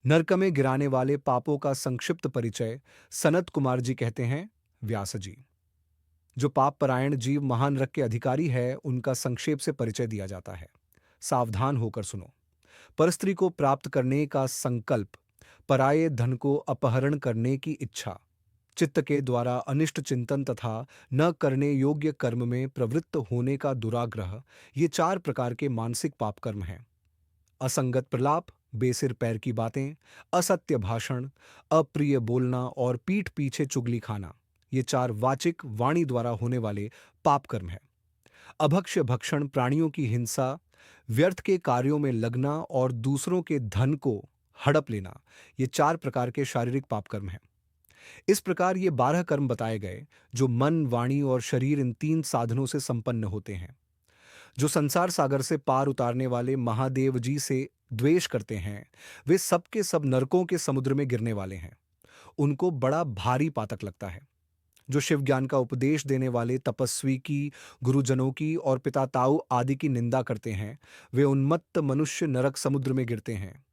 नरक में गिराने वाले पापों का संक्षिप्त परिचय सनत कुमार जी कहते हैं। व्यास जी। जो पाप परायण जीव महान नरक के अधिकारी है, उनका संक्षेप से परिचय दिया जाता है। सावधान होकर सुनो। परस्त्री को प्राप्त करने का संकल्प, पराये धन को अपहरण करने की इच्छा, चित्त के द्वारा अनिष्ट चिंतन तथा न करने योग्य कर्म में प्रवृत्त होने का दुराग्रह, ये चार प्रकार के मानसिक पाप कर्म हैं। असंगत प्रलाप, बेसिर पैर की बातें, असत्य भाषण, अप्रिय बोलना और पीठ पीछे चुगली खाना, ये चार वाचिक वाणी द्वारा होने वाले पाप कर्म हैं। अभक्ष्य भक्षण, प्राणियों की हिंसा, व्यर्थ के कार्यों में लगना और दूसरों के धन को हड़प लेना, ये चार प्रकार के शारीरिक पाप कर्म हैं। इस प्रकार ये 12 कर्म बताए गए, जो मन, वाणी और शरीर, इन तीन साधनों से संपन्न होते हैं। जो संसार सागर से पार उतारने वाले महादेव जी से द्वेष करते हैं, वे सबके सब नरकों के समुद्र में गिरने वाले हैं। उनको बड़ा भारी पातक लगता है। जो शिव ज्ञान का उपदेश देने वाले तपस्वी की, गुरुजनों की और पिता ताऊ आदि की निंदा करते हैं, वे उन्मत्त मनुष्य नरक समुद्र में गिरते हैं।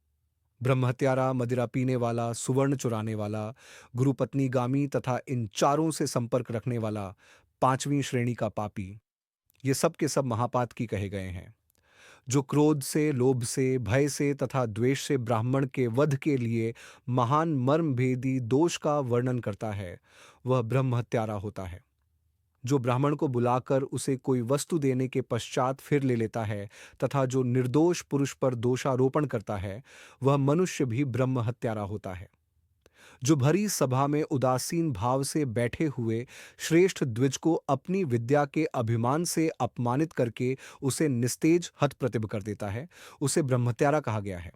ब्रह्म हत्यारा, मदिरा पीने वाला, सुवर्ण चुराने वाला, गुरुपत्नी गामी तथा इन चारों से संपर्क रखने वाला, पांचवीं श्रेणी का पापी, ये सब के सब महापात की कहे गए हैं। जो क्रोध से, लोभ से, भय से तथा द्वेष से ब्राह्मण के वध के लिए महान मर्म भेदी दोष का वर्णन करता है, वह ब्रह्म हत्यारा होता है। जो ब्राह्मण को बुलाकर उसे कोई वस्तु देने के पश्चात फिर ले लेता है तथा जो निर्दोष पुरुष पर दोषारोपण करता है, वह मनुष्य भी ब्रह्म हत्यारा होता है। जो भरी सभा में उदासीन भाव से बैठे हुए श्रेष्ठ द्विज को अपनी विद्या के अभिमान से अपमानित करके उसे निस्तेज हतप्रतिभ कर देता है, उसे ब्रह्मत्यारा कहा गया है।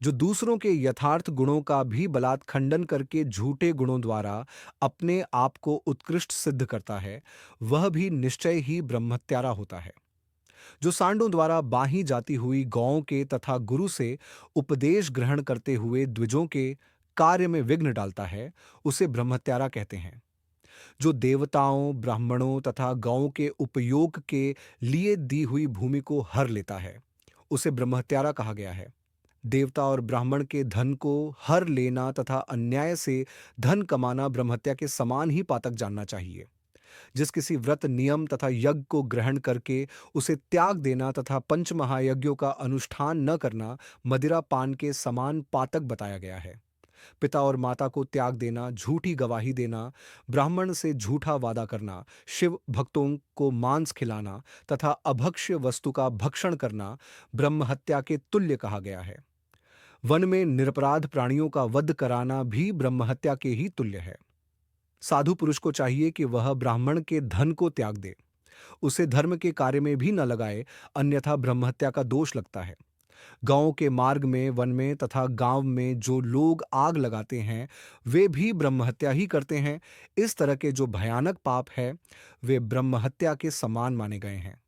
जो दूसरों के यथार्थ गुणों का भी बलात् खंडन करके झूठे गुणों द्वारा अपने आप को उत्कृष्ट सिद्ध करता है, वह भी निश्चय ही ब्रह्मत्यारा होता है। जो सांडों द्वारा बांही जाती हुई गौओं के तथा गुरु से उपदेश ग्रहण करते हुए द्विजों के कार्य में विघ्न डालता है, उसे ब्रह्मत्यारा कहते हैं। जो देवताओं, ब्राह्मणों तथा गौओं के उपयोग के लिए दी हुई भूमि को हर लेता है, उसे ब्रह्मत्यारा कहा गया है। देवता और ब्राह्मण के धन को हर लेना तथा अन्याय से धन कमाना ब्रह्महत्या के समान ही पातक जानना चाहिए। जिस किसी व्रत, नियम तथा यज्ञ को ग्रहण करके उसे त्याग देना तथा पंच महायज्ञों का अनुष्ठान न करना मदिरा पान के समान पातक बताया गया है। पिता और माता को त्याग देना, झूठी गवाही देना, ब्राह्मण से झूठा वादा करना, शिव भक्तों को मांस खिलाना तथा अभक्ष्य वस्तु का भक्षण करना ब्रह्म हत्या के तुल्य कहा गया है। वन में निरपराध प्राणियों का वध कराना भी ब्रह्म हत्या के ही तुल्य है। साधु पुरुष को चाहिए कि वह ब्राह्मण के धन को त्याग दे, उसे धर्म के कार्य में भी न लगाए, अन्यथा ब्रह्महत्या का दोष लगता है। गांव के मार्ग में, वन में तथा गांव में जो लोग आग लगाते हैं, वे भी ब्रह्महत्या ही करते हैं। इस तरह के जो भयानक पाप है, वे ब्रह्महत्या के समान माने गए हैं।